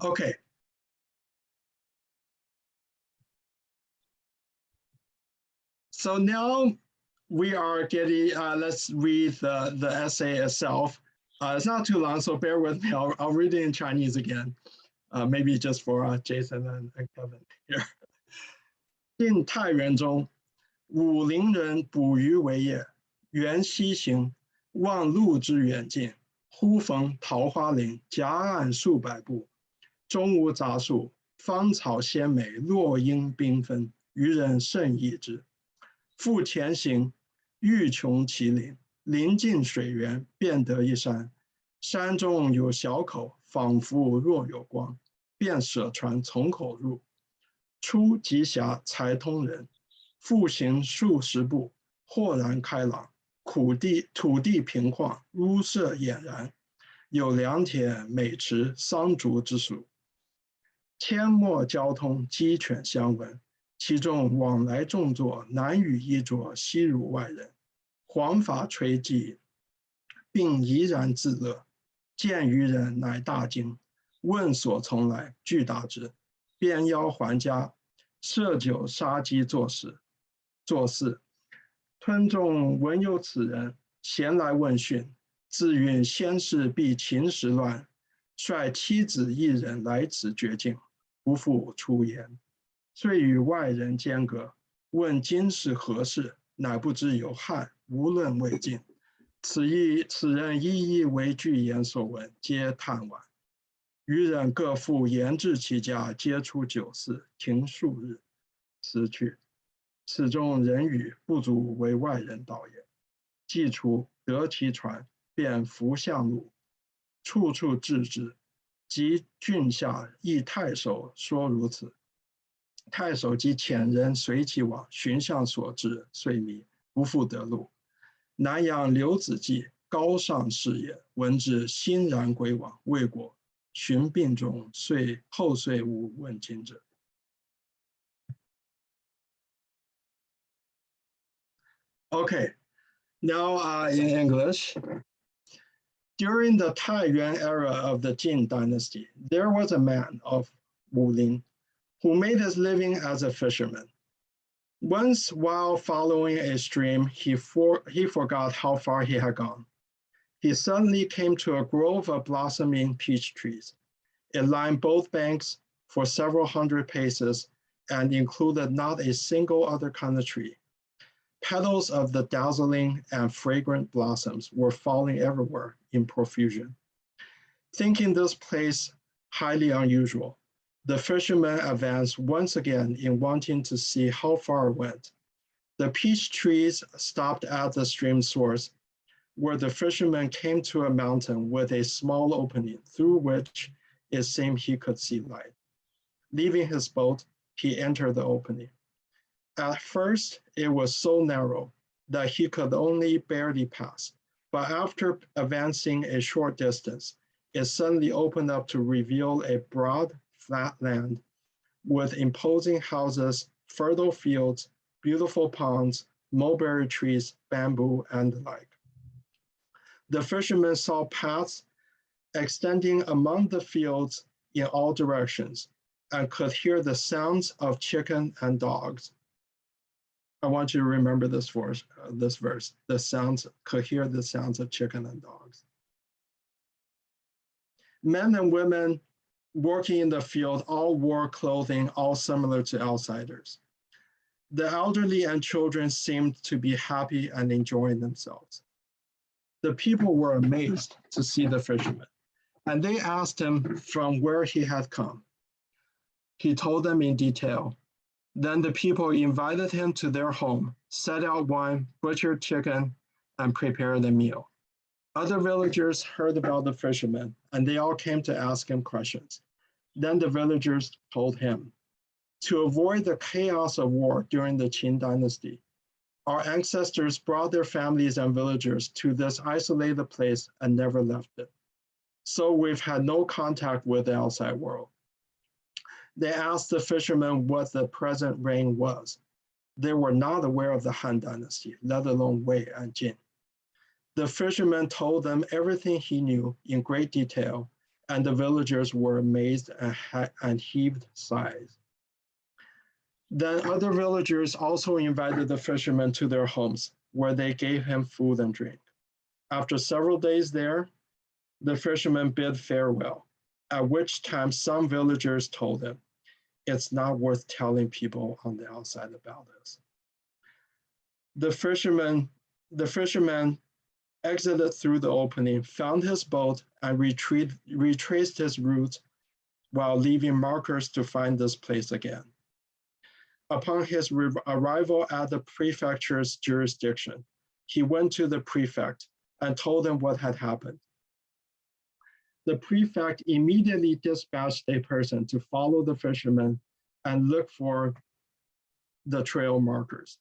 Okay. So now we are getting, let's read the essay itself. It's not too long, so bear with me. I'll read it in Chinese again, maybe just for Jason and Kevin here. 晋太原中，武陵人捕鱼为业，缘溪行，望路之远近，忽逢桃花林，夹岸数百步，中无杂树，芳草鲜美，落英缤纷，渔人甚异之。复前行，欲穷其林，临近水源，便得一山。山中有小口，仿佛若有光，便舍船从口入。出极狭，才通人。复行数十步，豁然开朗，土地平旷，屋舍俨然，有良田、美池、桑竹之属。阡陌交通，鸡犬相闻。其中往来众作，男女衣着，悉如外人。黄发垂髻，并怡然自乐。见渔人，乃大惊，问所从来，具答之。便邀还家，设酒杀鸡作事。吞众闻有此人，咸来问讯，自云先世避秦时乱，率妻子一人来此绝境，不复出言。遂与外人间隔，问今是何事，乃不知有汉，无论未尽。此人一一为具言所闻，皆叹惋。渔人各复言至其家，皆出酒肆，停数日，辞去。此中人语，不足为外人道也。既出，得其船，便扶向路，处处治之。及郡下，亦太守说如此。太守即遣人随其往，寻向所至，遂迷，不复得路。南阳刘子骥，高尚士也，闻之，欣然归往，未果。寻病中，后遂无问津者。Okay, now in English. During the Taiyuan era of the Jin dynasty, there was a man of Wulin who made his living as a fisherman. Once, while following a stream, he forgot how far he had gone. He suddenly came to a grove of blossoming peach trees. It lined both banks for several hundred paces and included not a single other kind of tree. Petals of the dazzling and fragrant blossoms were falling everywhere in profusion. Thinking this place highly unusual, the fisherman advanced once again in wanting to see how far it went. The peach trees stopped at the stream source, where the fisherman came to a mountain with a small opening through which it seemed he could see light. Leaving his boat, he entered the opening. At first, it was so narrow that he could only barely pass, but after advancing a short distance, it suddenly opened up to reveal a broad, flat land with imposing houses, fertile fields, beautiful ponds, mulberry trees, bamboo, and the like. The fisherman saw paths extending among the fields in all directions and could hear the sounds of chicken and dogs. I want you to remember this verse. The sounds could hear the sounds of chicken and dogs. Men and women working in the field all wore clothing all similar to outsiders. The elderly and children seemed to be happy and enjoying themselves. The people were amazed to see the fisherman, and they asked him from where he had come. He told them in detail. Then the people invited him to their home, set out wine, butchered chicken, and prepared a meal. Other villagers heard about the fisherman, and they all came to ask him questions. Then the villagers told him, to avoid the chaos of war during the Qin dynasty, our ancestors brought their families and villagers to this isolated place and never left it. So we've had no contact with the outside world. They asked the fishermen what the present reign was. They were not aware of the Han dynasty, let alone Wei and Jin. The fisherman told them everything he knew in great detail and the villagers were amazed and heaved sighs. Then other villagers also invited the fisherman to their homes, where they gave him food and drink. After several days there, the fisherman bid farewell, at which time some villagers told him, "It's not worth telling people on the outside about this." The fisherman exited through the opening, found his boat, and retraced his route while leaving markers to find this place again. Upon his arrival at the prefecture's jurisdiction, he went to the prefect and told him what had happened. The prefect immediately dispatched a person to follow the fisherman and look for the trail markers,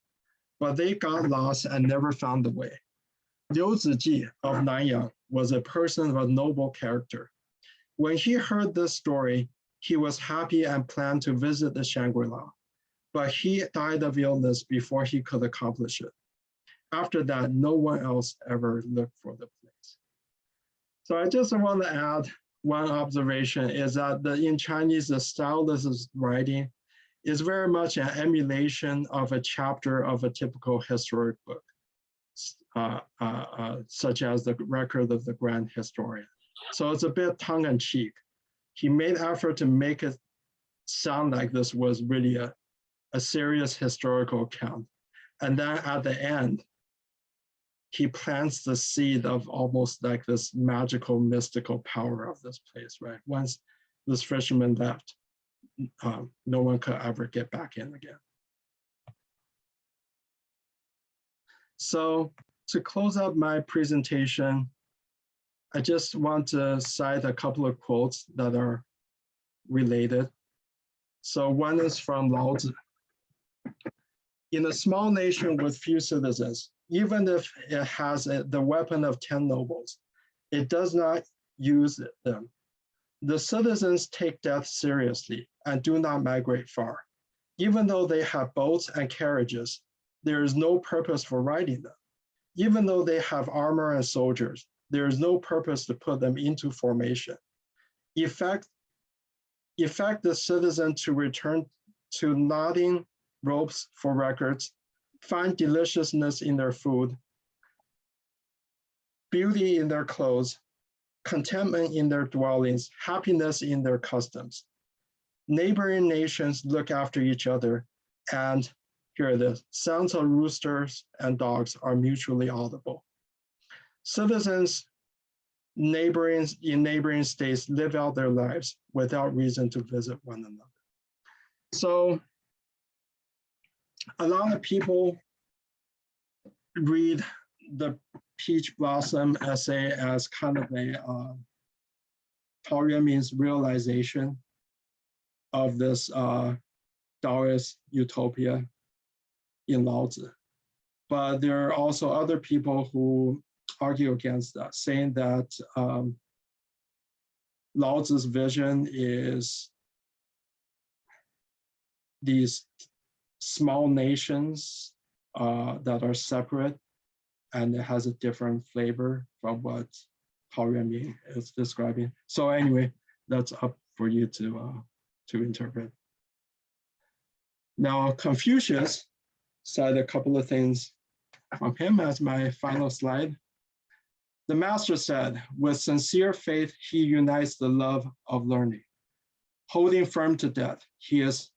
but they got lost and never found the way. Liu Ziji of Nanyang was a person of noble character. When he heard this story, he was happy and planned to visit the Shangri-La, but he died of illness before he could accomplish it. After that, no one else ever looked for the place. So I just want to add one observation is that in Chinese, the style of this writing is very much an emulation of a chapter of a typical historic book, such as the record of the grand historian. So it's a bit tongue-in-cheek. He made effort to make it sound like this was really a serious historical account. And then at the end, he plants the seed of almost like this magical, mystical power of this place, right? Once this fisherman left, no one could ever get back in again. So to close up my presentation, I just want to cite a couple of quotes that are related. So one is from Lao Tzu. In a small nation with few citizens, even if it has the weapon of 10 nobles, it does not use them. The citizens take death seriously and do not migrate far. Even though they have boats and carriages, there is no purpose for riding them. Even though they have armor and soldiers, there is no purpose to put them into formation. Effect the citizen to return to knotting ropes for records, find deliciousness in their food, beauty in their clothes, contentment in their dwellings, happiness in their customs. Neighboring nations look after each other, and here it is, sounds of roosters and dogs are mutually audible. Citizens in neighboring states live out their lives without reason to visit one another. So a lot of people read the Peach Blossom essay as kind of a Tao Yuanming's realization of this Taoist utopia in Lao Tzu. But there are also other people who argue against that, saying that Lao Tzu's vision is these small nations that are separate, and it has a different flavor from what Tao Yuanming is describing. So anyway, that's up for you to interpret. Now, Confucius said a couple of things from him as my final slide. The master said, with sincere faith, he unites the love of learning. Holding firm to death, he is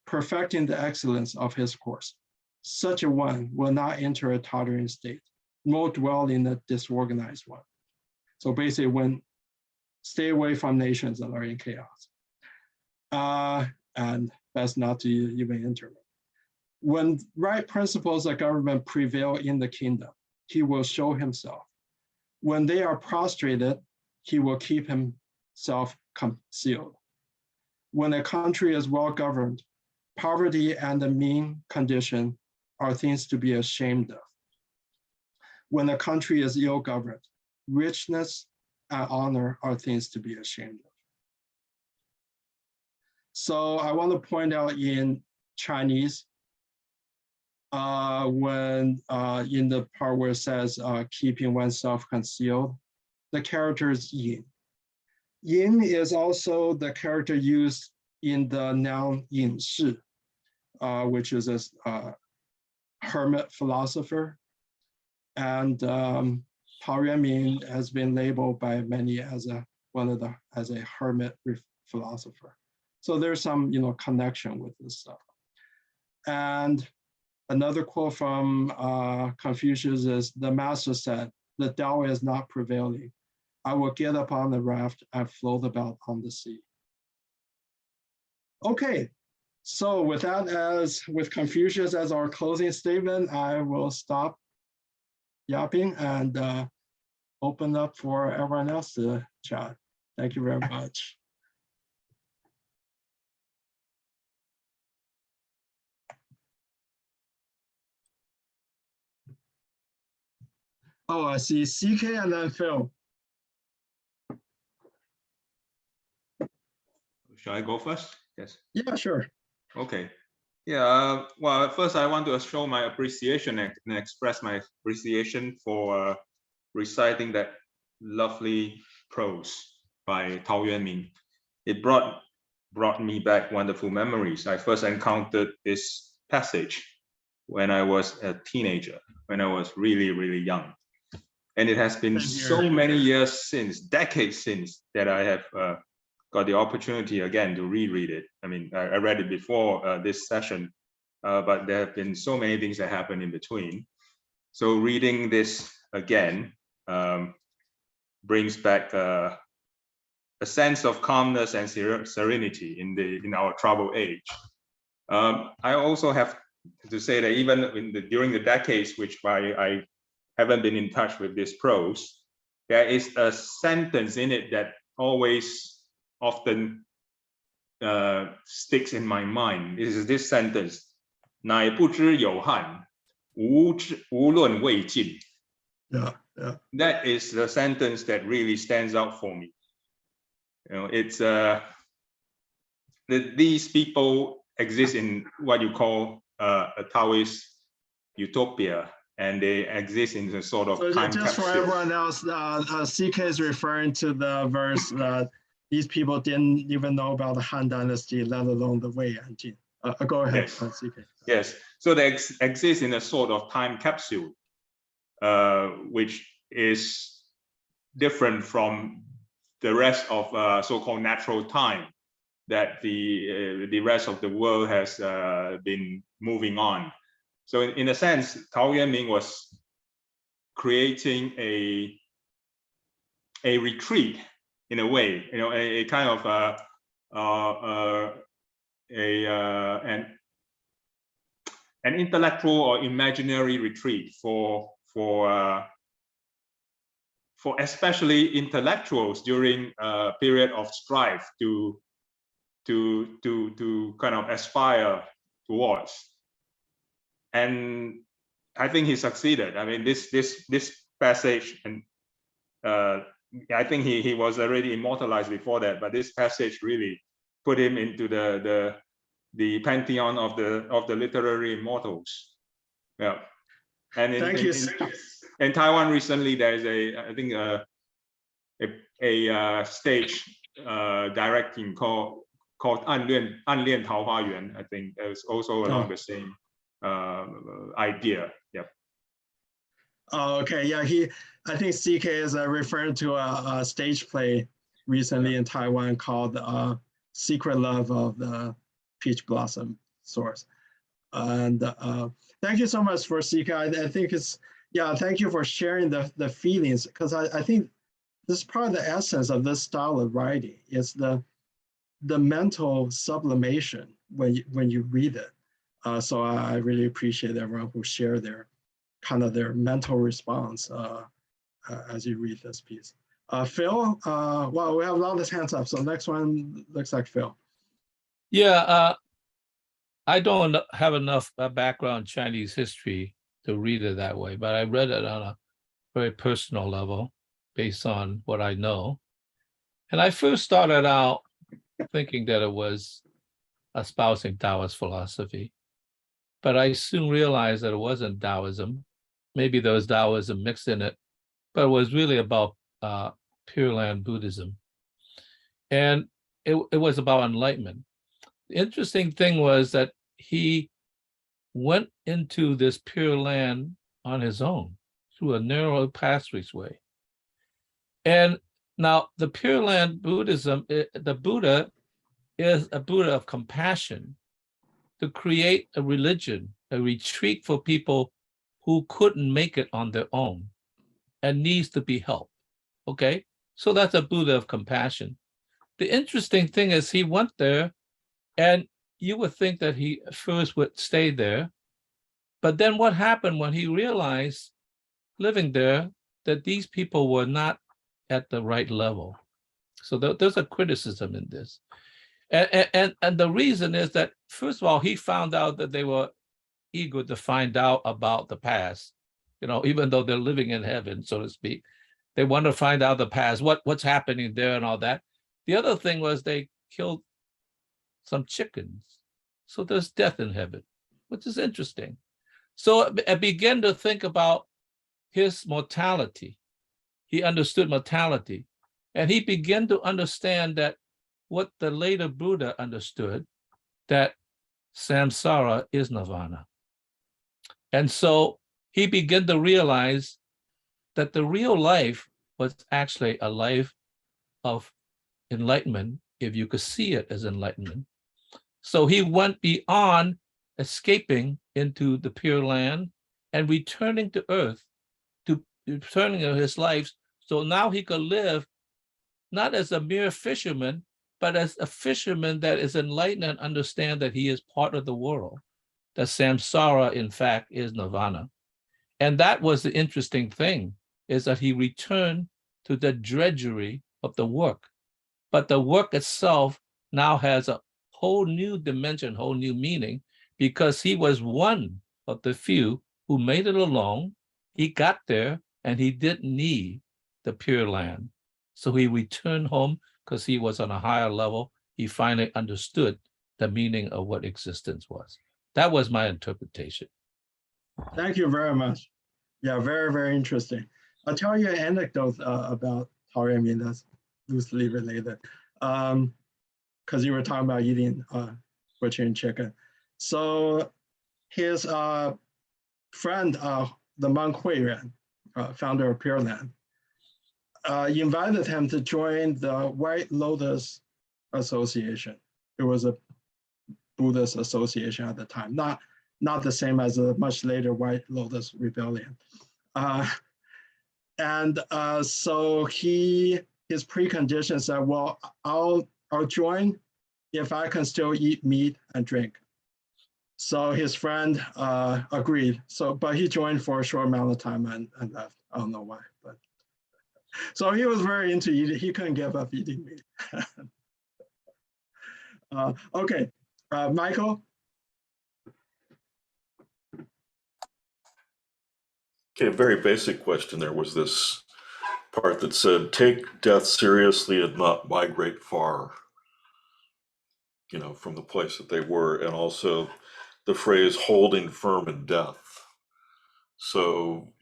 perfecting the excellence of his course. Such a one will not enter a tottering state, nor dwell in a disorganized one. So basically, stay away from nations that are in chaos. And best not to even enter them. When right principles of government prevail in the kingdom, he will show himself. When they are prostrated, he will keep himself concealed. When a country is well governed, poverty and the mean condition are things to be ashamed of. When a country is ill governed, richness and honor are things to be ashamed of. So I want to point out in Chinese, when in the part where it says keeping oneself concealed, the character is yin. Yin is also the character used in the noun yin shi, which is a hermit philosopher. And Tao Yuanming has been labeled by many as a hermit philosopher. So there's some connection with this stuff. And another quote from Confucius is, the master said, the Tao is not prevailing. I will get upon the raft and float about on the sea. Okay, so with that, with Confucius as our closing statement, I will stop yapping and open up for everyone else to chat. Thank you very much. Oh, I see CK and then Phil. Shall I go first? Yes. Yeah, sure. Okay. Yeah. Well, first I want to show my appreciation and express my appreciation for reciting that lovely prose by Tao Yuanming. It brought me back wonderful memories. I first encountered this passage when I was a teenager, when I was really, really young. And it has been so many years since, decades since, that I have got the opportunity again to reread it. I mean, I read it before this session, but there have been so many things that happened in between. So reading this again brings back a sense of calmness and serenity in our troubled age. I also have to say that even during the decades which I haven't been in touch with this prose, there is a sentence in it that always often sticks in my mind. This is this sentence: 乃不知有汉，无论魏晋. Yeah. That is the sentence that really stands out for me. It's these people exist in what you call a Taoist utopia, and they exist in a sort of time capsule. Just for everyone else, CK is referring to the verse that these people didn't even know about the Han Dynasty, let alone the Wei Yanjin. Go ahead, yes. CK. Yes, so they exist in a sort of time capsule, which is different from the rest of so-called natural time that the rest of the world has been moving on. So in a sense, Tao Yuanming was creating a retreat in a way, a kind of an intellectual or imaginary retreat for especially intellectuals during a period of strife to kind of aspire towards. And I think he succeeded. I mean, this passage, and I think he was already immortalized before that, but this passage really put him into the pantheon of the literary immortals. Yeah. And in Taiwan recently, there is I think a stage directing called 暗恋桃花源. I think it was also along the same idea. Yep. Oh, okay. Yeah, I think CK is referring to a stage play recently in Taiwan called Secret Love of the Peach Blossom Source. And thank you so much for CK. I think thank you for sharing the feelings, because I think this is part of the essence of this style of writing. It's the mental sublimation when you read it. So I really appreciate everyone who share their mental response as you read this piece. Phil, well, we have a lot of hands up. So next one looks like Phil. Yeah, I don't have enough background in Chinese history to read it that way, but I read it on a very personal level based on what I know. And I first started out thinking that it was espousing Taoist philosophy, but I soon realized that it wasn't Taoism. Maybe there was Taoism mixed in it, but it was really about Pure Land Buddhism. And it was about enlightenment. The interesting thing was that he went into this Pure Land on his own through a narrow passageway. And now the Pure Land Buddhism, the Buddha is a Buddha of compassion to create a religion, a retreat for people who couldn't make it on their own and needs to be helped. Okay, so that's a Buddha of compassion. The interesting thing is he went there, and you would think that he first would stay there. But then what happened when he realized living there that these people were not at the right level? So there's a criticism in this. And the reason is that, first of all, he found out that they were eager to find out about the past, even though they're living in heaven, so to speak. They want to find out the past, what's happening there and all that. The other thing was they killed some chickens. So there's death in heaven, which is interesting. So I began to think about his mortality. He understood mortality. And he began to understand that what the later Buddha understood, that samsara is nirvana. And so he began to realize that the real life was actually a life of enlightenment, if you could see it as enlightenment. So he went beyond escaping into the Pure Land and returning to earth, to returning to his life. So now he could live not as a mere fisherman, but as a fisherman that is enlightened and understand that he is part of the world, that samsara, in fact, is nirvana. And that was the interesting thing, is that he returned to the drudgery of the work. But the work itself now has a whole new dimension, whole new meaning, because he was one of the few who made it alone. He got there and he didn't need the Pure Land. So he returned home because he was on a higher level. He finally understood the meaning of what existence was. That was my interpretation. Thank you very much. Yeah, very, very interesting. I'll tell you an anecdote about Tao Yuanming that's loosely related. Because you were talking about eating butchering chicken. So his friend, the monk Huiyuan, founder of Pure Land, invited him to join the White Lotus Association. It was a Buddhist association at the time, not the same as a much later White Lotus Rebellion. So his precondition said, well, I'll join if I can still eat meat and drink. So his friend agreed. But he joined for a short amount of time and left. I don't know why, but so he was very into eating. He couldn't give up eating meat. Okay, Michael. Okay, a very basic question. There was this part that said, take death seriously and not migrate far, from the place that they were, and also the phrase holding firm in death. So,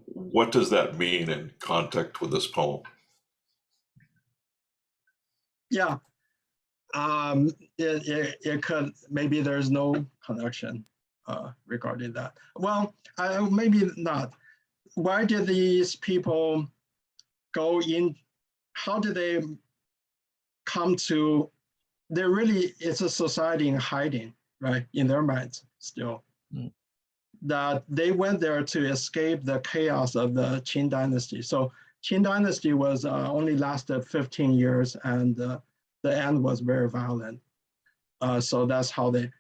what does that mean in context with this poem? Yeah, it could, maybe there's no connection regarding that. Well, maybe not. Why did these people go in? How did they come to? It's a society in hiding, right? In their minds still. That they went there to escape the chaos of the Qin dynasty. So Qin dynasty was only lasted 15 years, and the end was very violent. So that's how they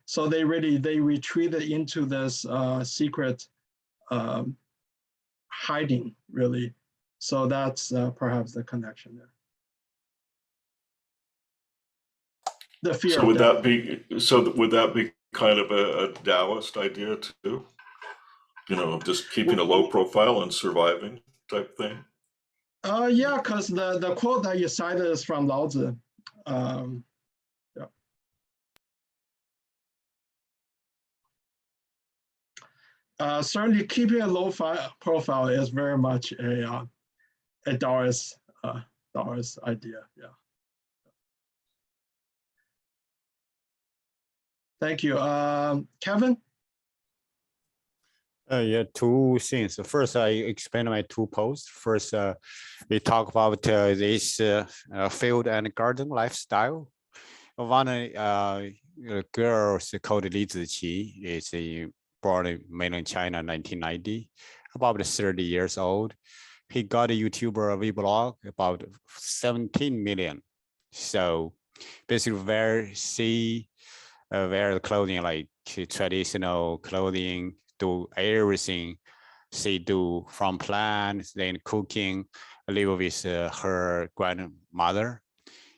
retreated into this secret hiding, really. So that's perhaps the connection there. The fear. So would that be kind of a Taoist idea too? Just keeping a low profile and surviving type thing? Yeah, because the quote that you cited is from Lao Tzu. Certainly keeping a low profile is very much a Taoist idea, yeah. Thank you. Kevin? Yeah, two things. First, I explain my two posts. First, we talk about this field and garden lifestyle. One girl called Li Ziqi is born in mainland China in 1990, about 30 years old. He got a YouTuber vlog about 17 million. So basically wear the clothing like traditional clothing, do everything she do from plants, then cooking, live with her grandmother.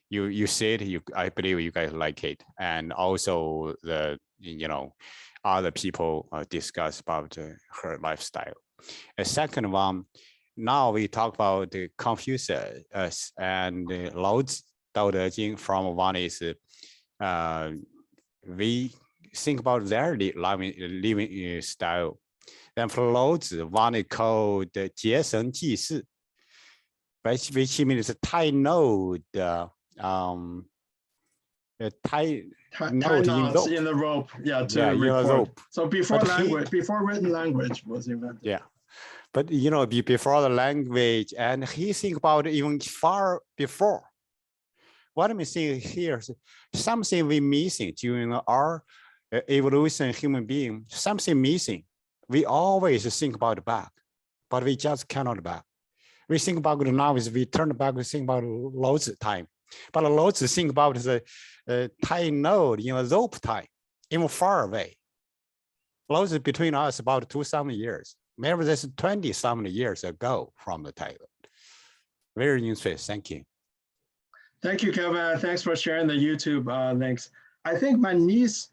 You see it, I believe you guys like it. And also the, other people discuss about her lifestyle. A second one, now we talk about the Confucius and Lao Tzu, Tao Te Ching. From one is we think about their living style. Then for Lao Tzu, one is called 节省济世, which means Tai know the tie knots in the rope, to record. rope. So before before written language was invented. Yeah, but before the language, and he think about even far before. What I'm saying here is something we missing during our evolution, human being. Something missing. We always think about the back, but we just cannot back. We think about the novice. We turn back. We think about Lao Tzu time. But Lao Tzu think about the tie node, rope tie, even far away. Lao Tzu between us about 2,000 years. Maybe that's 20-something years ago from the Taiwan. Very interesting. Thank you. Thank you, Kevin. Thanks for sharing the YouTube links. I think my niece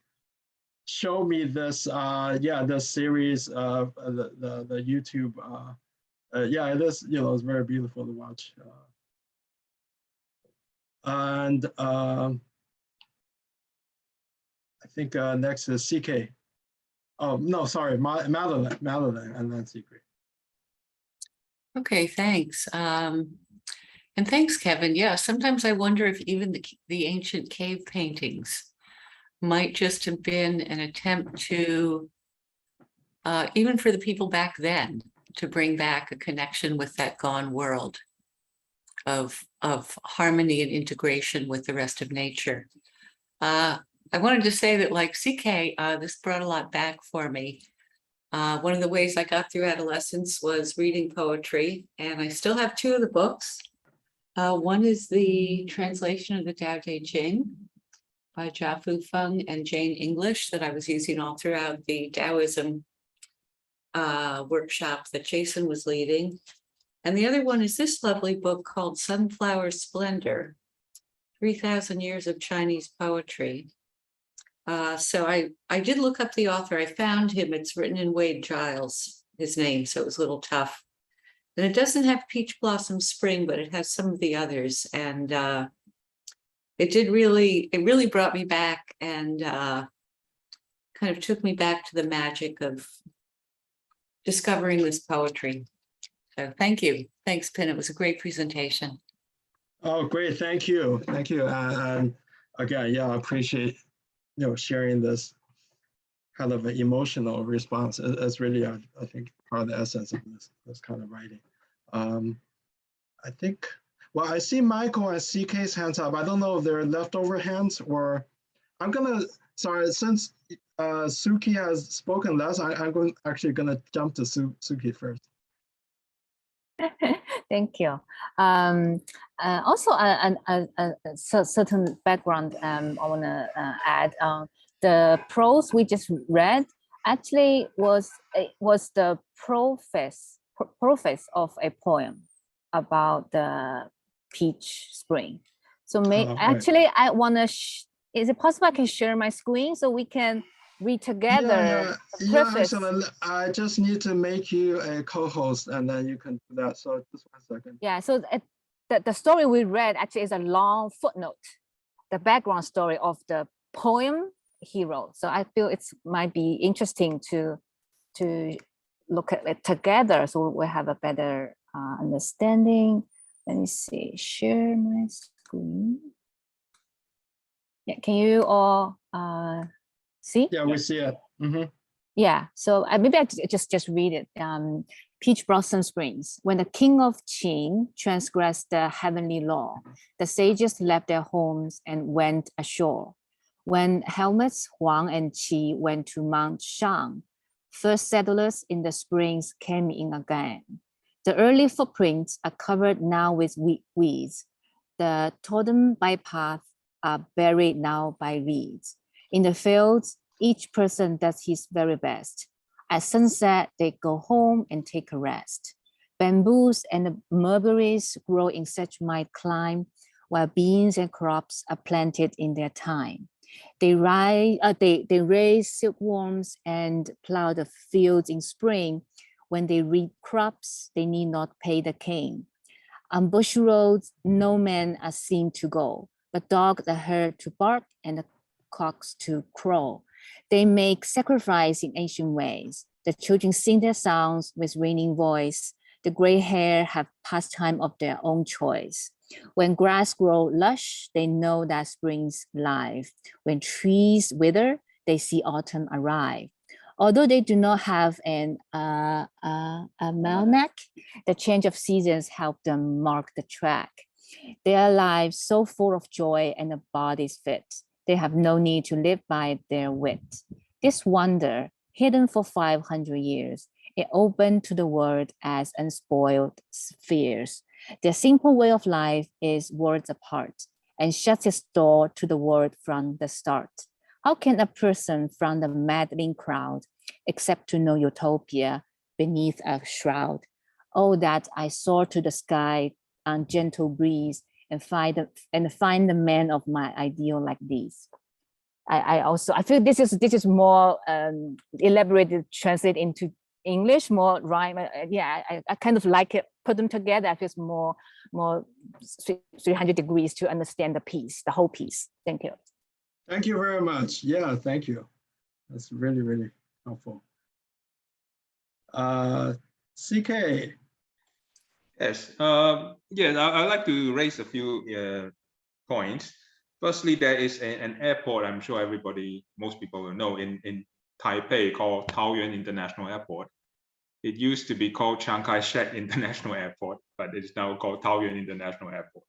showed me this, the series of the YouTube. It is, it's very beautiful to watch. And I think next is CK. Oh, no, sorry, Madeline, and then CK. Okay, thanks. And thanks, Kevin. Yeah, sometimes I wonder if even the ancient cave paintings might just have been an attempt to, even for the people back then, to bring back a connection with that gone world of harmony and integration with the rest of nature. I wanted to say that, like CK, this brought a lot back for me. One of the ways I got through adolescence was reading poetry, and I still have two of the books. One is the translation of the Tao Te Ching by Jia Fu Feng and Jane English that I was using all throughout the Taoism workshop that Jason was leading. And the other one is this lovely book called Sunflower Splendor, 3,000 Years of Chinese Poetry. So I did look up the author. I found him. It's written in Wade Giles, his name, so it was a little tough. And it doesn't have Peach Blossom Spring, but it has some of the others. And it really brought me back and kind of took me back to the magic of discovering this poetry. So thank you. Thanks, Pin. It was a great presentation. Oh, great. Thank you. Thank you. And again, I appreciate, sharing this kind of an emotional response. It's really, I think, part of the essence of this kind of writing. I think, I see Michael and CK's hands up. I don't know if they're leftover hands or I'm gonna, sorry, since Suki has spoken less, I'm actually gonna jump to Suki first. Thank you. Also, a certain background I want to add. The prose we just read actually was the preface of a poem about the peach spring. So actually, I want to. Is it possible I can share my screen so we can read together? Yeah, excellent. I just need to make you a co-host and then you can do that. So just 1 second. Yeah, so the story we read actually is a long footnote, the background story of the poem he wrote. So I feel it might be interesting to look at it together so we have a better understanding. Let me see, share my screen. Yeah, can you all See? Yeah, we see it. Mhm. Yeah, so maybe I just read it. Peach Blossom Springs. When the king of Qin transgressed the heavenly law, the sages left their homes and went ashore. When helmets Huang and Qi went to Mount Shang, first settlers in the springs came in again. The early footprints are covered now with weeds. The totem bypaths are buried now by reeds. In the fields, each person does his very best. At sunset, they go home and take a rest. Bamboos and mulberries grow in such mild clime, while beans and crops are planted in their time. They raise silkworms and plow the fields in spring. When they reap crops, they need not pay the king. On bush roads, no men are seen to go, but dogs are heard to bark and the cocks to crow. They make sacrifice in ancient ways. The children sing their songs with ringing voice. The gray hair have pastime of their own choice. When grass grow lush, they know that spring's live. When trees wither, they see autumn arrive. Although they do not have an almanac, the change of seasons help them mark the track. Their lives so full of joy and the bodies fit. They have no need to live by their wit. This wonder, hidden for 500 years, it opened to the world as unspoiled spheres. Their simple way of life is worlds apart and shuts its door to the world from the start. How can a person from the maddening crowd accept to know utopia beneath a shroud? Oh, that I soar to the sky on gentle breeze and find the man of my ideal like these. I feel this is more elaborated, translate into English, more rhyme. Yeah, I kind of like it. Put them together. I feel it's more 300 degrees to understand the piece, the whole piece. Thank you. Thank you very much. Yeah, thank you. That's really, really helpful. CK. Yes, yes, I'd like to raise a few points. Firstly, there is an airport, I'm sure most people will know, in Taipei called Taoyuan International Airport. It used to be called Chiang Kai-shek International Airport, but it's now called Taoyuan International Airport.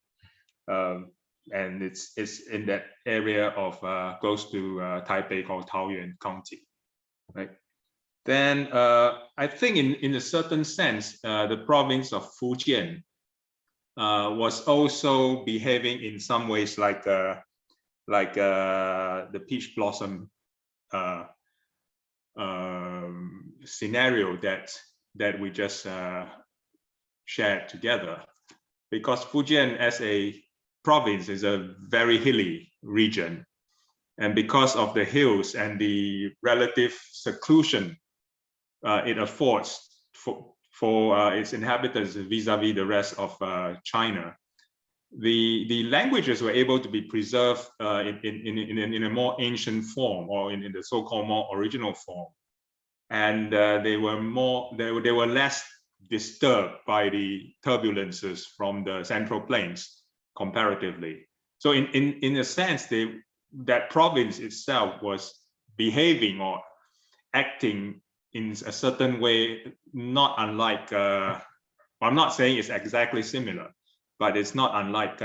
And it's in that area of close to Taipei called Taoyuan County, right? Then I think in a certain sense, the province of Fujian was also behaving in some ways like the peach blossom scenario that we just shared together, because Fujian as a province is a very hilly region, and because of the hills and the relative seclusion it affords for its inhabitants vis-a-vis the rest of China, the languages were able to be preserved in a more ancient form, or in the so-called more original form, and they were less disturbed by the turbulences from the central plains comparatively. So in a sense, that province itself was behaving or acting in a certain way, not unlike, I'm not saying it's exactly similar, but it's not unlike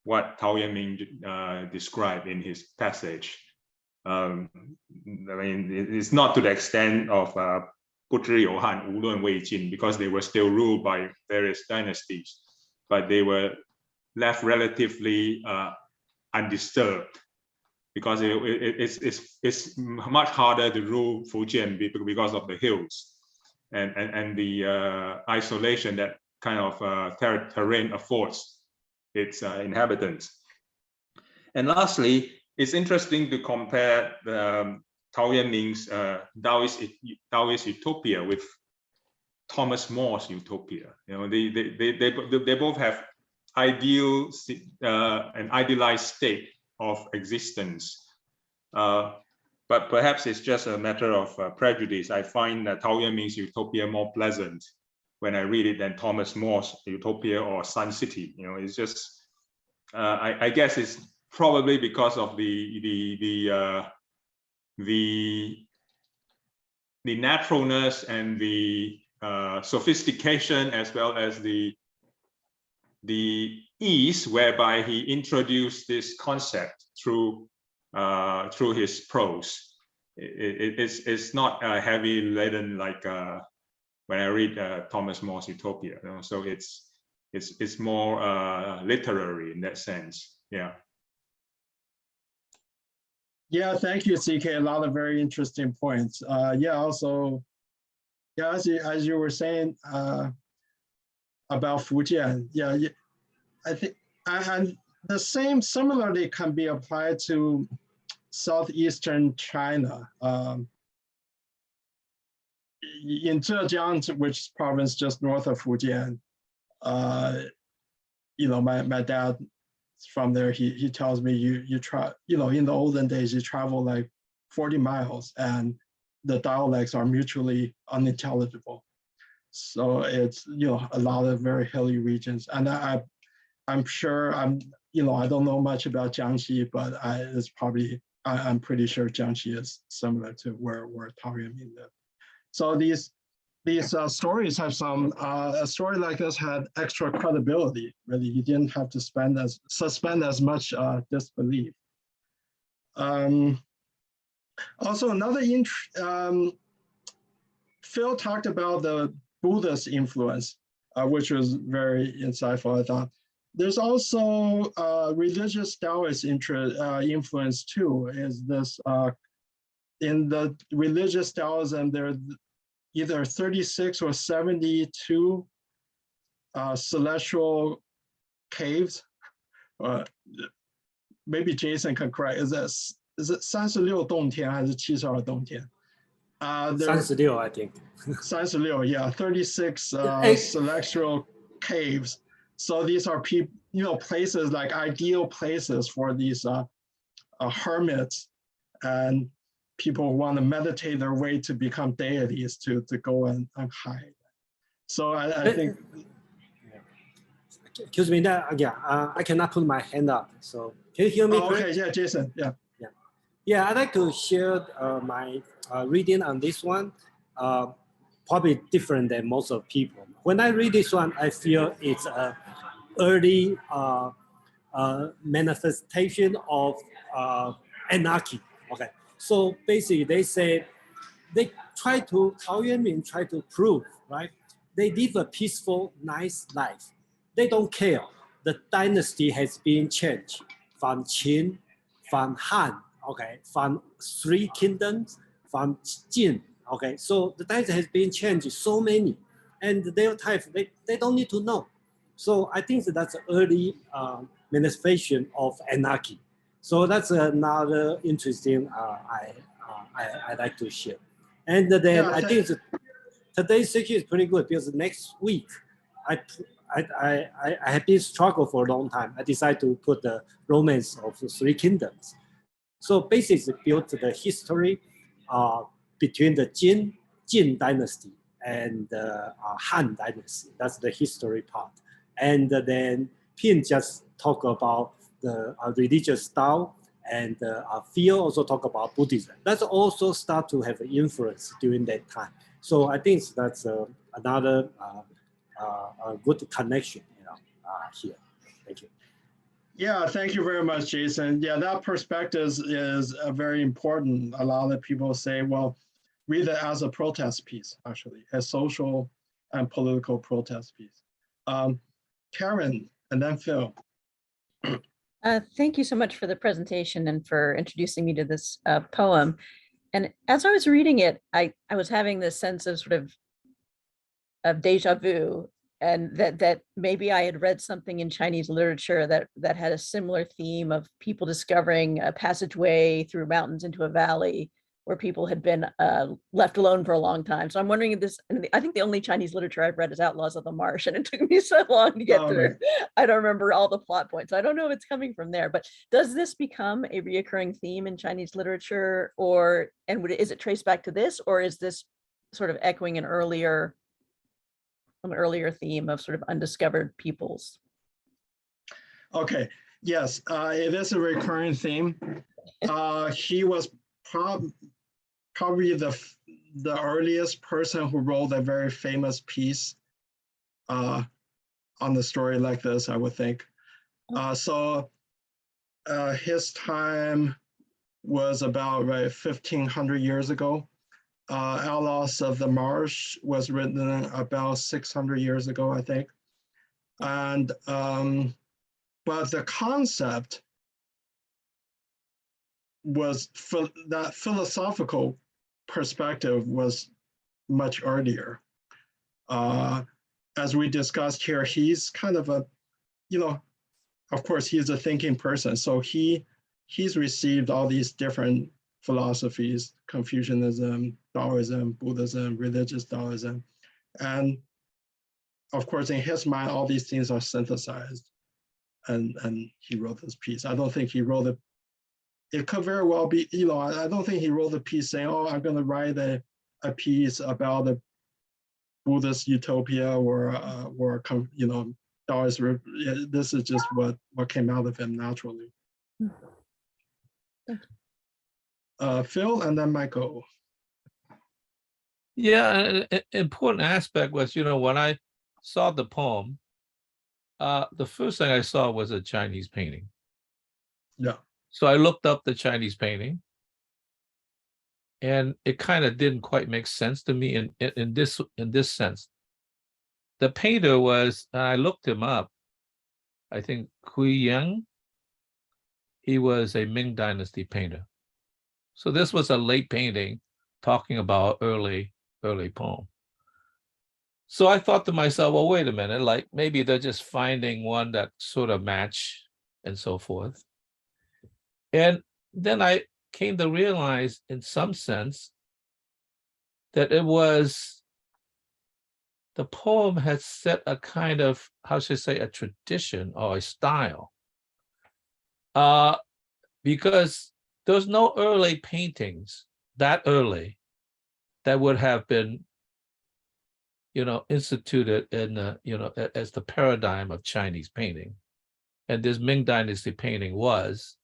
what Tao Yuanming described in his passage. I mean, it's not to the extent of 不知有汉无论魏晋, because they were still ruled by various dynasties, but they were left relatively undisturbed, because it's much harder to rule Fujian because of the hills and the isolation that kind of terrain affords its inhabitants. And lastly, it's interesting to compare Tao Yuanming's Taoist Utopia with Thomas More's Utopia. You know, they both have an idealized state of existence, but perhaps it's just a matter of prejudice. I find that Tao Yuanming's Utopia more pleasant when I read it than Thomas More's Utopia or Sun City. You know, it's just I guess it's probably because of the the naturalness and the sophistication, as well as the ease whereby he introduced this concept through his prose. It's not heavy laden like when I read Thomas More's Utopia. You know? So it's more literary in that sense. Yeah. Yeah, thank you, CK. A lot of very interesting points. Yeah, also, yeah, as you were saying about Fujian, yeah, I think, and the same similarly can be applied to southeastern China. In Zhejiang, which province just north of Fujian, you know, my dad from there, he tells me you try, you know, in the olden days you travel like 40 miles and the dialects are mutually unintelligible. So it's, you know, a lot of very hilly regions. And I'm sure you know, I don't know much about Jiangxi, but it's probably, I'm pretty sure Jiangxi is similar to where Tao Yuanming lived. So these stories have some, a story like this had extra credibility, really. You didn't have to suspend as much disbelief. Also, another, Phil talked about the Buddhist influence, which was very insightful, I thought. There's also religious Taoist influence too, is this, in the religious Taoism, there are either 36 or 72 celestial caves. Maybe Jason can correct. Is it 36 洞天还是72洞天? 36, I think. 36, yeah, 36 celestial caves. So these are people, you know, places like ideal places for these hermits and people who want to meditate their way to become deities to go and hide. So I think. Excuse me, again, I cannot put my hand up. So can you hear me? Oh, okay, yeah, Jason, yeah. Yeah, I'd like to share my reading on this one. Probably different than most of people. When I read this one, I feel it's an early manifestation of anarchy. Okay, so basically they say Tao Yuanming try to prove, right? They live a peaceful, nice life. They don't care. The dynasty has been changed from Qin, from Han, okay, from 3 kingdoms, from Jin, okay. So the dynasty has been changed so many, and their type, they don't need to know. So I think that's an early manifestation of anarchy. So that's another interesting I like to share. And then yeah, I think today's section is pretty good because next week I have been struggle for a long time. I decided to put the romance of the 3 kingdoms. So basically built the history between the Jin dynasty and the Han dynasty. That's the history part. And then Pin just talk about the religious style, and Phil also talk about Buddhism. That's also start to have an influence during that time. So I think that's another good connection, you know, here. Thank you. Yeah, thank you very much, Jason. Yeah, that perspective is very important. A lot of people say, well, read it as a protest piece, actually, a social and political protest piece. Karen, and then Phil. Thank you so much for the presentation and for introducing me to this poem. And as I was reading it, I was having this sense of sort of deja vu, and that maybe I had read something in Chinese literature that had a similar theme of people discovering a passageway through mountains into a valley where people had been left alone for a long time. So I'm wondering if this, and I think the only Chinese literature I've read is Outlaws of the Marsh, and it took me so long to get through. I don't remember all the plot points. I don't know if it's coming from there, but does this become a reoccurring theme in Chinese literature, is it traced back to this, or is this sort of echoing an earlier theme of sort of undiscovered peoples? Okay, yes, it is a recurring theme. He was probably the earliest person who wrote a very famous piece on the story like this, I would think. So his time was about 1,500 years ago. Outlaws of the Marsh was written about 600 years ago, I think. And but the concept was that philosophical perspective was much earlier. As we discussed here, he's kind of a, of course, he's a thinking person. So he's received all these different philosophies, Confucianism, Taoism, Buddhism, religious Taoism. And of course, in his mind, all these things are synthesized. And he wrote this piece. I don't think he wrote it. It could very well be, I don't think he wrote a piece saying, oh, I'm going to write a piece about the Buddhist utopia or Taoist. This is just what came out of him naturally. Phil and then Michael. Yeah, an important aspect was, when I saw the poem, the first thing I saw was a Chinese painting. Yeah. So I looked up the Chinese painting, and it kind of didn't quite make sense to me in this sense. The painter was, I looked him up, I think Hui Yang. He was a Ming Dynasty painter. So this was a late painting talking about early poem. So I thought to myself, well, wait a minute, like maybe they're just finding one that sort of match and so forth. And then I came to realize in some sense that it was, the poem had set a kind of, how should I say, a tradition or a style. Because there's no early paintings that early that would have been, instituted in, as the paradigm of Chinese painting. And this Ming Dynasty painting was,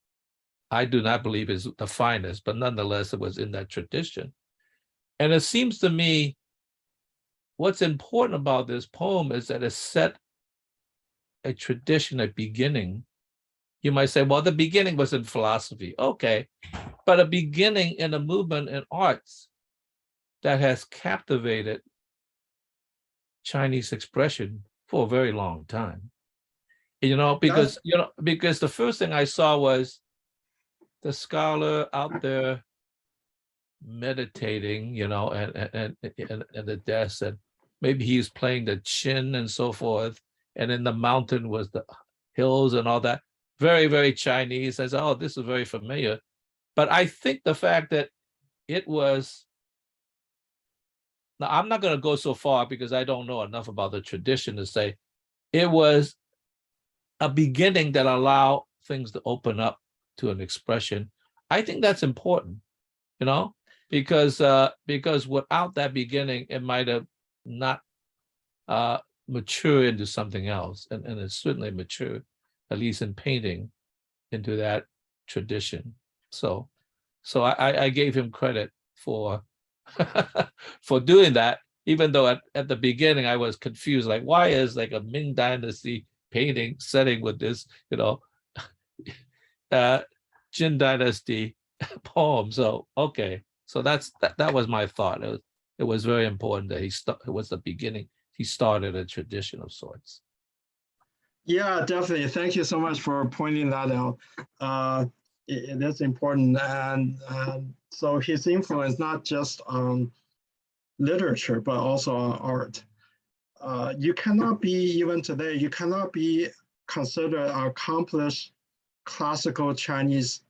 I do not believe is the finest, but nonetheless, it was in that tradition. And it seems to me, what's important about this poem is that it set a tradition, a beginning. You might say, well, the beginning was in philosophy. Okay, but a beginning in a movement in arts that has captivated Chinese expression for a very long time. Because the first thing I saw was the scholar out there meditating, and the desk, and maybe he's playing the chin and so forth. And in the mountain was the hills and all that. Very, very Chinese. I said, oh, this is very familiar. But I think the fact that it was, now I'm not going to go so far because I don't know enough about the tradition to say it was a beginning that allowed things to open up to an expression. I think that's important, because without that beginning, it might have not matured into something else. And it's certainly matured, at least in painting, into that tradition. So I gave him credit for for doing that, even though at the beginning I was confused, like why is like a Ming Dynasty painting setting with this, Jin Dynasty poem. So okay, so that was my thought. It was very important that it was the beginning. He started a tradition of sorts. Yeah, definitely. Thank you so much for pointing that out. It is important, and so his influence not just on literature but also on art. You cannot be, even today, you cannot be considered an accomplished classical Chinese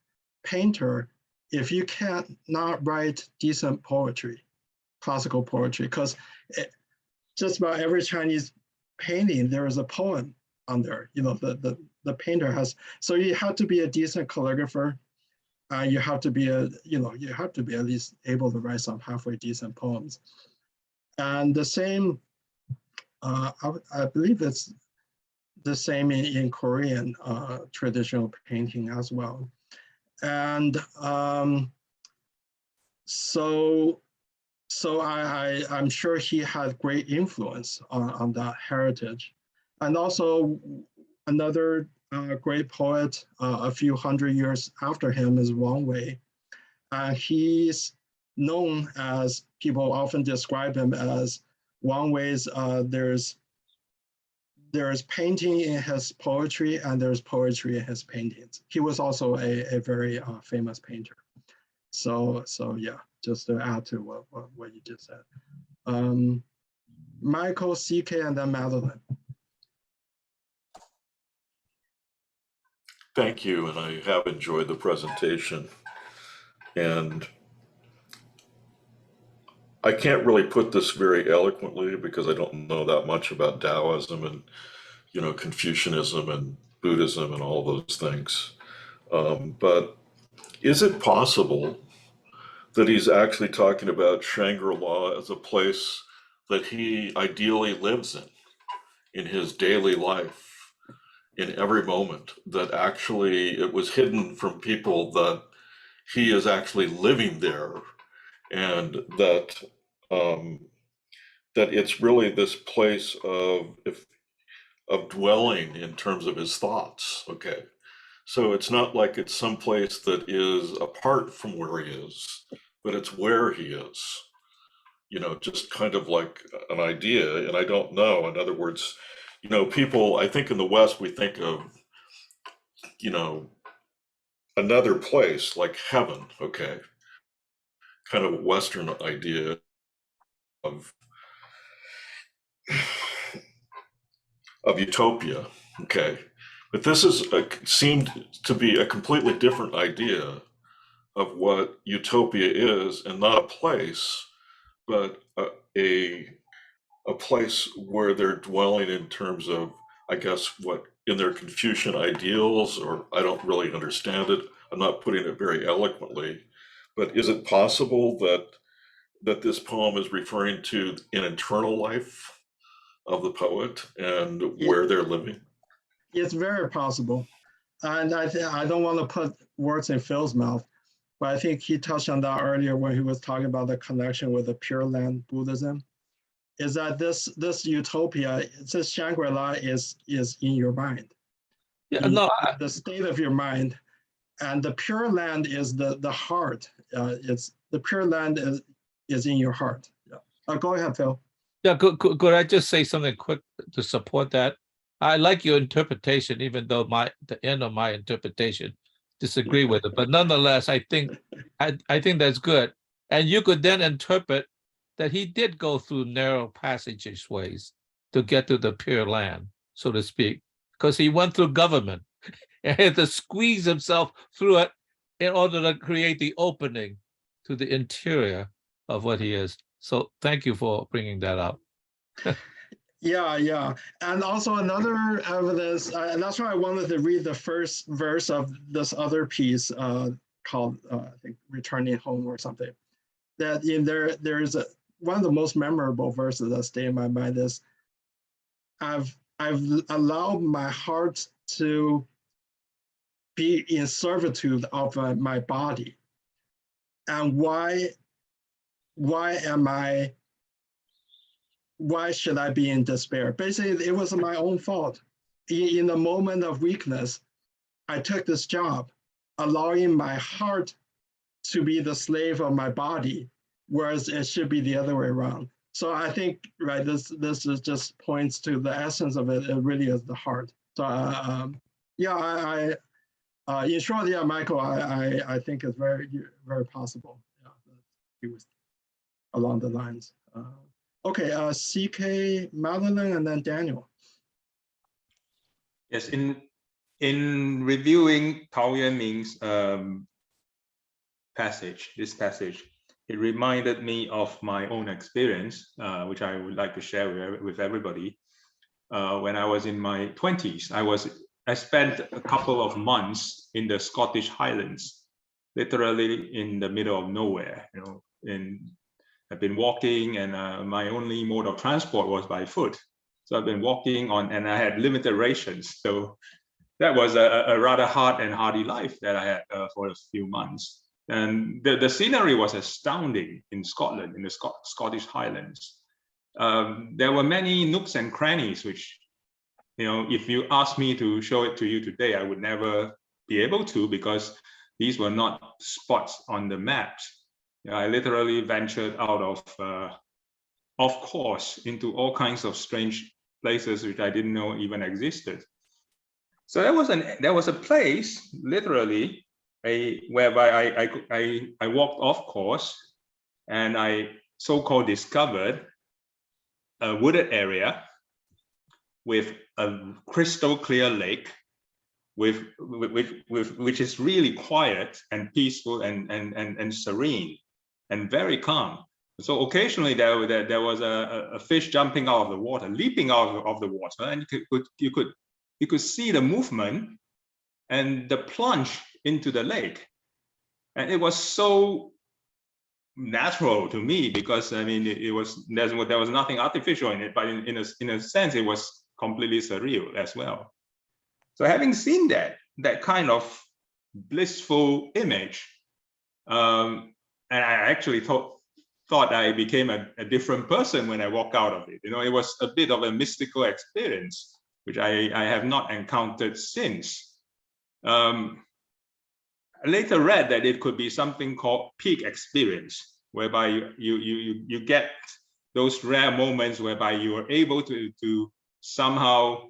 painter if you cannot write decent poetry, classical poetry, because just about every Chinese painting there is a poem on there. The painter has, so you have to be a decent calligrapher. You have to be you have to be at least able to write some halfway decent poems. And the same, I believe it's the same in Korean traditional painting as well. And so I'm sure he had great influence on that heritage. And also another great poet a few hundred years after him is Wang Wei. He's known as, people often describe him as Wang Wei's, there's painting in his poetry and there's poetry in his paintings. He was also a very famous painter. So yeah, just to add to what you just said. Michael, CK, and then Madeline. Thank you, and I have enjoyed the presentation. And I can't really put this very eloquently because I don't know that much about Taoism and, you know, Confucianism and Buddhism and all those things. But is it possible that he's actually talking about Shangri-La as a place that he ideally lives in his daily life, in every moment, that actually it was hidden from people that he is actually living there, and that that it's really this place of dwelling in terms of his thoughts. Okay, so it's not like it's some place that is apart from where he is, but it's where he is. You know, just kind of like an idea, and I don't know. In other words, you know, people, I think in the West, we think of, you know, another place like heaven, okay, kind of a Western idea of utopia, okay. But this is seemed to be a completely different idea of what utopia is, and not a place, but a place where they're dwelling in terms of, I guess, what in their Confucian ideals, or I don't really understand it. I'm not putting it very eloquently, but is it possible that this poem is referring to an internal life of the poet and where they're living? It's very possible. And I don't want to put words in Phil's mouth, but I think he touched on that earlier when he was talking about the connection with the Pure Land Buddhism. Is that this utopia, this Shangri-La is in your mind. Yeah, no, the state of your mind, and the Pure Land is the heart. It's the Pure Land is in your heart. Yeah. Go ahead, Phil. yeah. Could I just say something quick to support that? I like your interpretation, even though the end of my interpretation disagree with it. But nonetheless, I think that's good. And you could then interpret that he did go through narrow passageways to get to the Pure Land, so to speak, because he went through government and had to squeeze himself through it in order to create the opening to the interior of what he is. So thank you for bringing that up. Yeah. And also another evidence, and that's why I wanted to read the first verse of this other piece called, I think, Returning Home or something. That in there's one of the most memorable verses that stay in my mind is, I've allowed my heart to be in servitude of my body. And why should I be in despair? Basically, it was my own fault. In the moment of weakness, I took this job, allowing my heart to be the slave of my body, whereas it should be the other way around. So I think, right, this is just points to the essence of it. It really is the heart. So yeah, in short, yeah, Michael, I think it's very, very possible. Yeah, he was along the lines. Okay, CK, Madeline, and then Daniel. Yes, in reviewing Tao Yuanming's this passage, it reminded me of my own experience, which I would like to share with everybody. When I was in my 20s, I spent a couple of months in the Scottish Highlands, literally in the middle of nowhere. You know, I've been walking, and my only mode of transport was by foot. So I've been walking on, and I had limited rations. So that was a rather hard and hardy life that I had for a few months. And the scenery was astounding in Scotland, in the Scottish Highlands. There were many nooks and crannies, which, if you ask me to show it to you today, I would never be able to, because these were not spots on the maps. I literally ventured out of course, into all kinds of strange places which I didn't know even existed. So there was a place, literally, whereby I walked off course, and I so-called discovered a wooded area with a crystal clear lake, which is really quiet and peaceful and serene and very calm. So occasionally there was a fish jumping out of the water, leaping out of the water, and you could see the movement and the plunge into the lake. And it was so natural to me, because I mean, there was nothing artificial in it, but in a sense, it was completely surreal as well. So having seen that kind of blissful image, and I actually thought I became a different person when I walked out of it. It was a bit of a mystical experience, which I have not encountered since. I later read that it could be something called peak experience, whereby you get those rare moments whereby you are able to somehow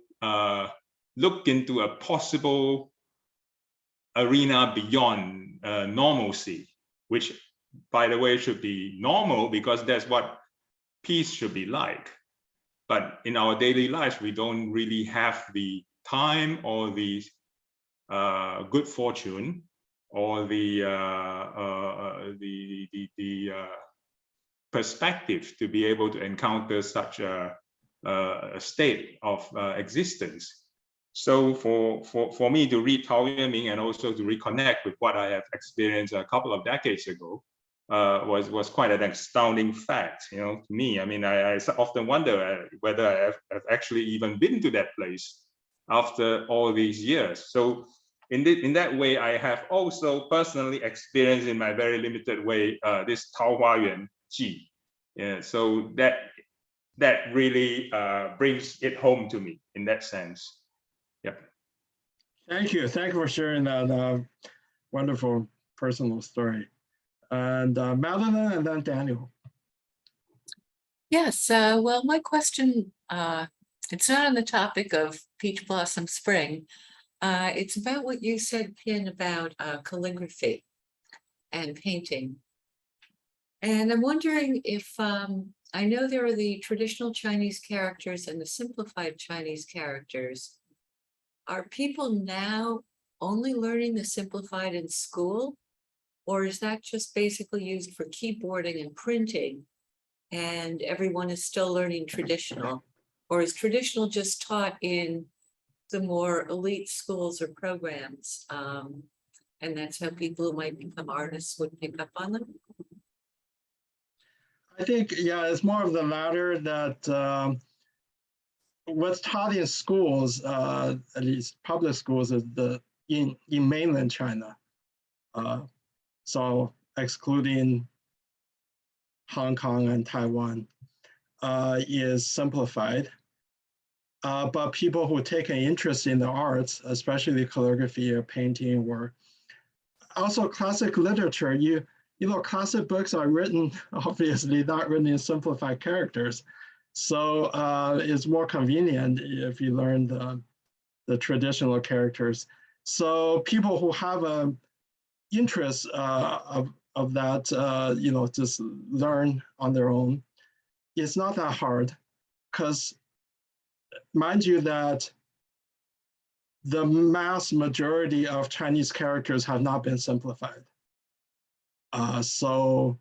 look into a possible arena beyond normalcy, which, by the way, should be normal, because that's what peace should be like. But in our daily lives, we don't really have the time or the good fortune or the perspective to be able to encounter such a state of existence. So for me to read Tao Yuanming and also to reconnect with what I have experienced a couple of decades ago was quite an astounding fact, to me. I mean, I often wonder whether I have actually even been to that place after all these years. So in that way, I have also personally experienced in my very limited way this Tao Yuan Ji. Yeah, so that really brings it home to me in that sense. Yep. Thank you for sharing that wonderful personal story. And Madeline, and then Daniel. Yes, well, my question, it's not on the topic of peach blossom spring. It's about what you said, Pin, about calligraphy and painting. And I'm wondering if, I know there are the traditional Chinese characters and the simplified Chinese characters. Are people now only learning the simplified in school? Or is that just basically used for keyboarding and printing, and everyone is still learning traditional? Or is traditional just taught in the more elite schools or programs? And that's how people who might become artists would pick up on them? I think, yeah, it's more of the latter, that what's taught in schools, at least public schools, is in mainland China. So excluding Hong Kong and Taiwan, is simplified. But people who take an interest in the arts, especially calligraphy or painting, or also classic literature, you know, classic books are written, obviously not written in simplified characters. So it's more convenient if you learn the traditional characters. So people who have an interest of that, you know, just learn on their own. It's not that hard, because mind you that the mass majority of Chinese characters have not been simplified. So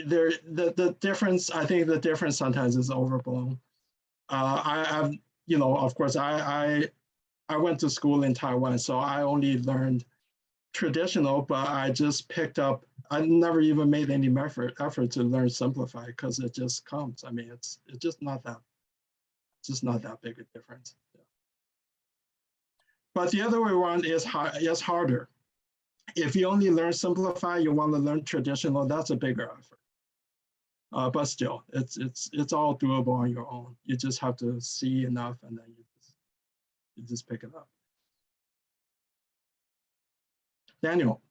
the difference, I think the difference sometimes is overblown. I've, you know, of course, I went to school in Taiwan, so I only learned traditional, but I just picked up, I never even made any effort to learn simplified, because it just comes. I mean, it's just not that big a difference. Yeah. But the other way around is harder. If you only learn simplify, you want to learn traditional, that's a bigger effort. But still, it's all doable on your own. You just have to see enough, and then you just pick it up. Daniel.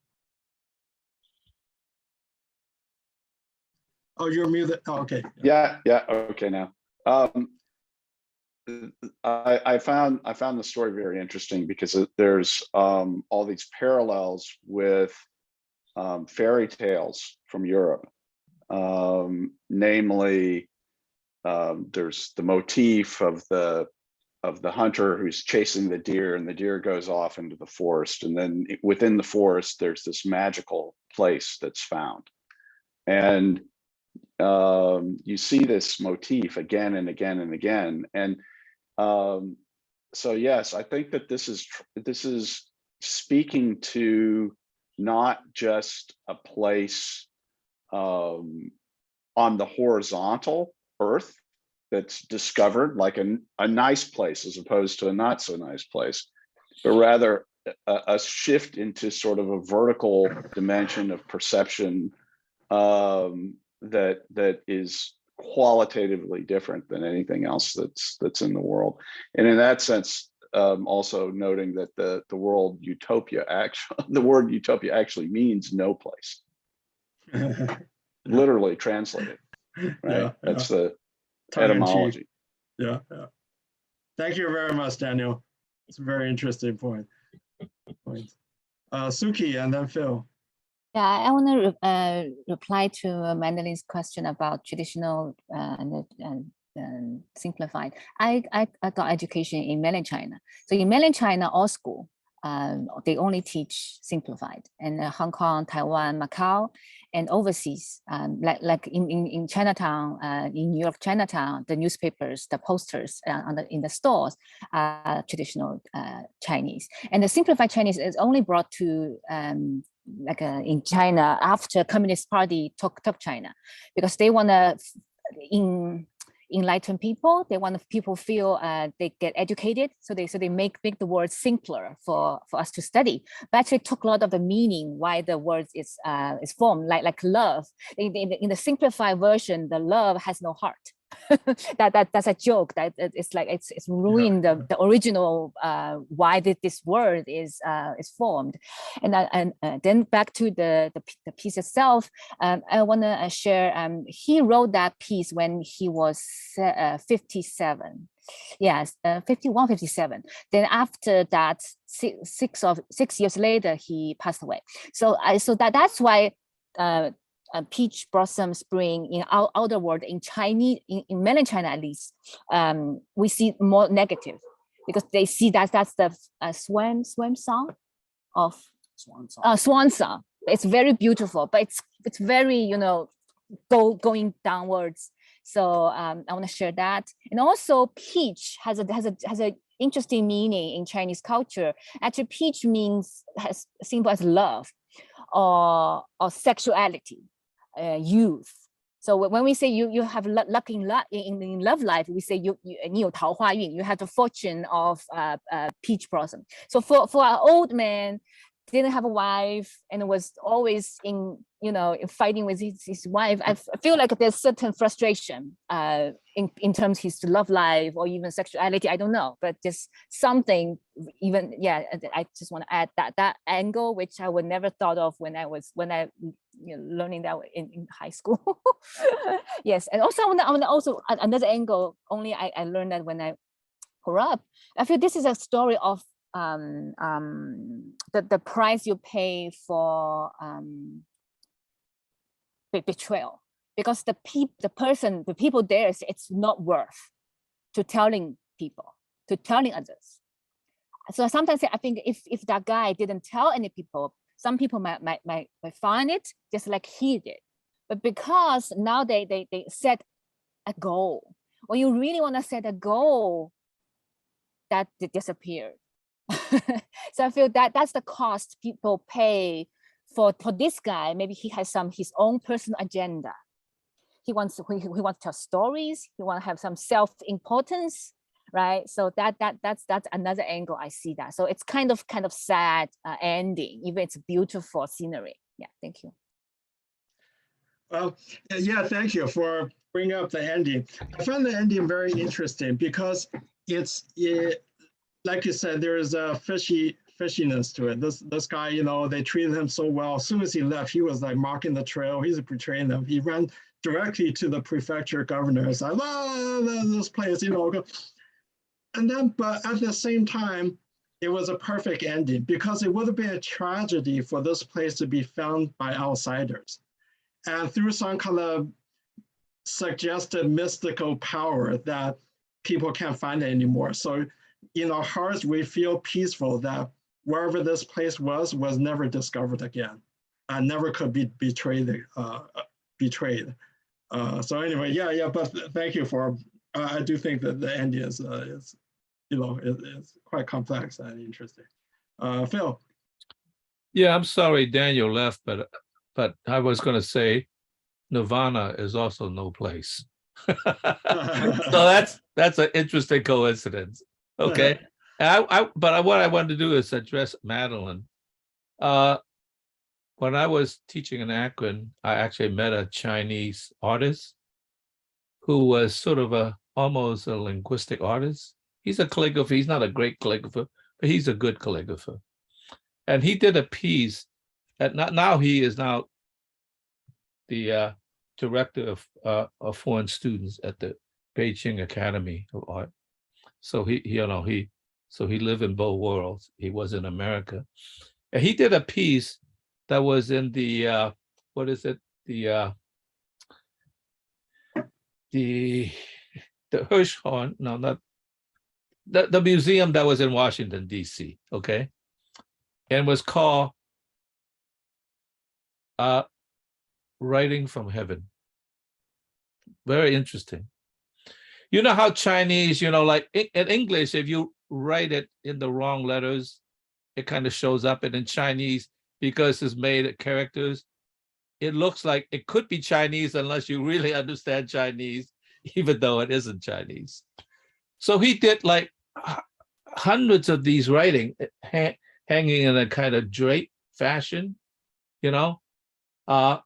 Oh, you're muted. Oh, okay. Yeah. Okay. Now, I found the story very interesting because there's all these parallels with fairy tales from Europe. Namely, there's the motif of the hunter who's chasing the deer, and the deer goes off into the forest, and then within the forest there's this magical place that's found, and you see this motif again and again and again. And so yes, I think that this is speaking to not just a place on the horizontal earth that's discovered, like a nice place as opposed to a not so nice place, but rather a shift into sort of a vertical dimension of perception that is qualitatively different than anything else that's in the world. And in that sense, also noting that the word utopia actually means no place. Literally translated, right? That's the etymology. Yeah. Thank you very much, Daniel. It's a very interesting point. Suki and then Phil. Yeah, I want to reply to Mandalin's question about traditional and simplified. I got education in mainland China. So in mainland China, all school, they only teach simplified. And Hong Kong, Taiwan, Macau, and overseas, like in Chinatown, in New York, Chinatown, the newspapers, the posters in the stores are traditional Chinese. And the simplified Chinese is only brought to in China after Communist Party took China, because they want to enlighten people. They want people feel they get educated, so they make the word simpler for us to study. But actually took a lot of the meaning why the word is formed, like love. In the simplified version, the love has no heart. That's a joke. That it's like it's ruined the original why this word is formed. And then back to the piece itself, I want to share. He wrote that piece when he was 57. Yes, 51, 57. Then after that, 6 years later, he passed away. So that's why. Peach blossom spring in our outer world in Chinese, in mainland China at least, we see more negative, because they see that's the swan song of swan song. It's very beautiful, but it's very going downwards. So I want to share that. And also peach has a interesting meaning in Chinese culture. Actually, peach has symbol as love or sexuality. Youth. So when we say you have luck in love life, we say you have the fortune of peach blossom. So for our old man, didn't have a wife and was always in fighting with his wife, I feel like there's certain frustration in terms of his love life or even sexuality. I don't know, but just something. Even I just want to add that angle, which I would never thought of when I learning that in high school. Yes, and also I want to also another angle. Only I learned that when I grew up. I feel this is a story of the price you pay for betrayal, because the people there, it's not worth to telling others. So sometimes I think if that guy didn't tell any people, some people might find it just like he did. But because now they set a goal, when you really want to set a goal, that disappeared. So I feel that's the cost people pay for this guy. Maybe he has his own personal agenda. He wants to tell stories. He wants to have some self-importance, right? So that's another angle I see that. So it's kind of sad ending, even it's beautiful scenery. Yeah, thank you. Well, yeah, thank you for bringing up the ending. I found the ending very interesting because like you said, there is a fishiness to it. This guy, you know, they treated him so well. As soon as he left, he was like marking the trail. He's betraying them. He ran directly to the prefecture governor and said, this place, you know. And then, but at the same time, it was a perfect ending because it would have been a tragedy for this place to be found by outsiders. And through some kind of suggested mystical power that people can't find it anymore. So in our hearts, we feel peaceful that wherever this place was never discovered again, and never could be betrayed. So anyway, yeah. But thank you for. I do think that the ending is you know, is quite complex and interesting. Phil. Yeah, I'm sorry Daniel left, but I was going to say Nirvana is also no place. So that's an interesting coincidence. Okay. But what I wanted to do is address Madeline. When I was teaching in Akron, I actually met a Chinese artist who was sort of almost a linguistic artist. He's a calligrapher. He's not a great calligrapher, but he's a good calligrapher. And he did a piece that now he is now the director of foreign students at the Beijing Academy of Art. So he lived in both worlds. He was in America, and he did a piece that was in the what is it, the Hirshhorn, no, not the museum that was in Washington, D.C., okay, and was called Writing from Heaven. Very interesting. You know how Chinese, you know, like in English, if you write it in the wrong letters, it kind of shows up. And in Chinese, because it's made of characters, it looks like it could be Chinese unless you really understand Chinese, even though it isn't Chinese. So he did like hundreds of these writing hanging in a kind of drape fashion, you know, of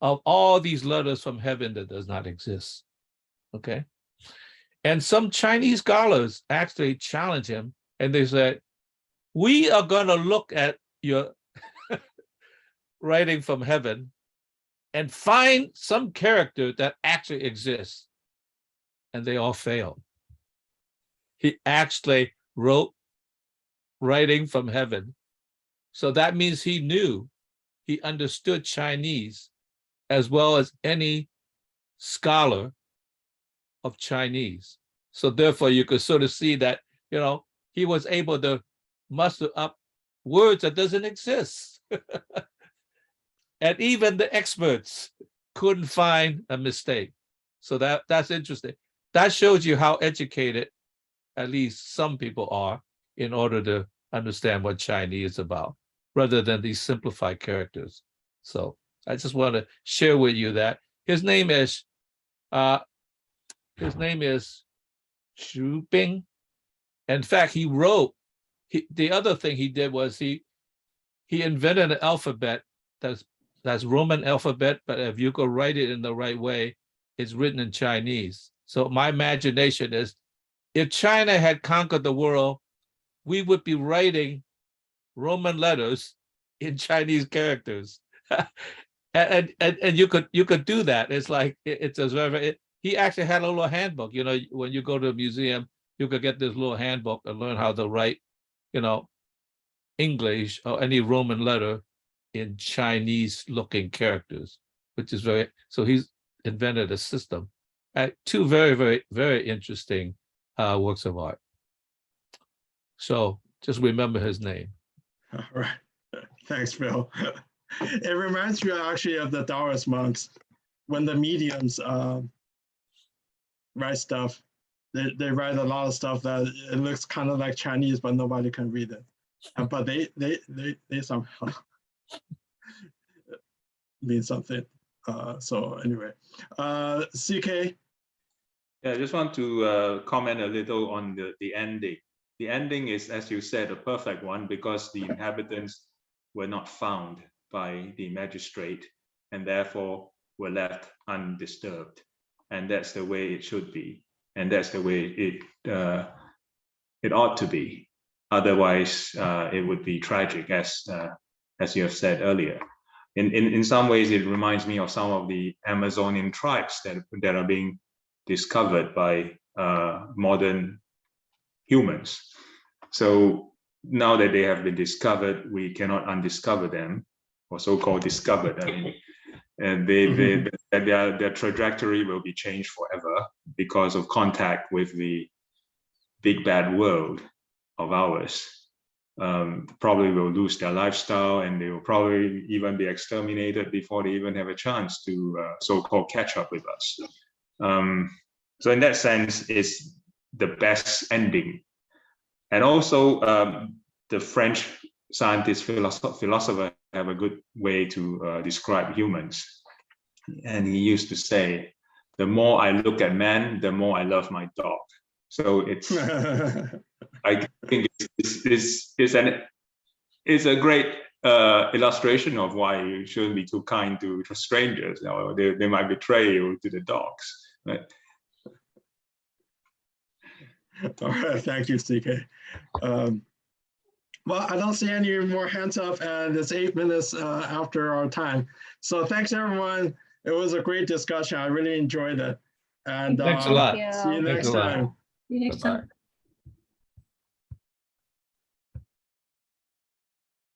all these letters from heaven that does not exist. Okay. And some Chinese scholars actually challenge him, and they said, we are going to look at your writing from heaven and find some character that actually exists. And they all failed. He actually wrote writing from heaven. So that means he understood Chinese as well as any scholar of Chinese. So therefore you could sort of see that, you know, he was able to muster up words that doesn't exist. And even the experts couldn't find a mistake. So that's interesting. That shows you how educated at least some people are in order to understand what Chinese is about, rather than these simplified characters. So I just want to share with you that his name is Xu Bing. In fact, the other thing he did was he invented an alphabet that's Roman alphabet, but if you could write it in the right way, it's written in Chinese. So my imagination is, if China had conquered the world, we would be writing Roman letters in Chinese characters. and you could do that. It's like he actually had a little handbook. You know, when you go to a museum, you could get this little handbook and learn how to write, you know, English or any Roman letter in Chinese looking characters, which is so he's invented a system. Two very, very, very interesting works of art. So just remember his name. All right. Thanks, Phil. It reminds me actually of the Taoist monks when the mediums write stuff. They write a lot of stuff that it looks kind of like Chinese, but nobody can read it. But they somehow mean something. So anyway, CK. Yeah, I just want to comment a little on the ending. The ending is, as you said, a perfect one because the inhabitants were not found by the magistrate and therefore were left undisturbed. And that's the way it should be. And that's the way it ought to be. Otherwise, it would be tragic, as you have said earlier. In some ways, it reminds me of some of the Amazonian tribes that are being discovered by modern humans. So now that they have been discovered, we cannot undiscover them, or so-called discovered. I mean, and their trajectory will be changed forever because of contact with the big bad world of ours. Probably will lose their lifestyle, and they will probably even be exterminated before they even have a chance to so-called catch up with us. So in that sense, it's the best ending. And also, the French scientist, philosopher have a good way to describe humans. And he used to say, the more I look at man, the more I love my dog. So it's, I think it's a great illustration of why you shouldn't be too kind to strangers, or they might betray you to the dogs. Right? All right, thank you, CK. Well, I don't see any more hands up, and it's 8 minutes after our time. So thanks, everyone. It was a great discussion. I really enjoyed it. And Thanks a lot. Thank you. see you Thanks next a lot. time. See you next time.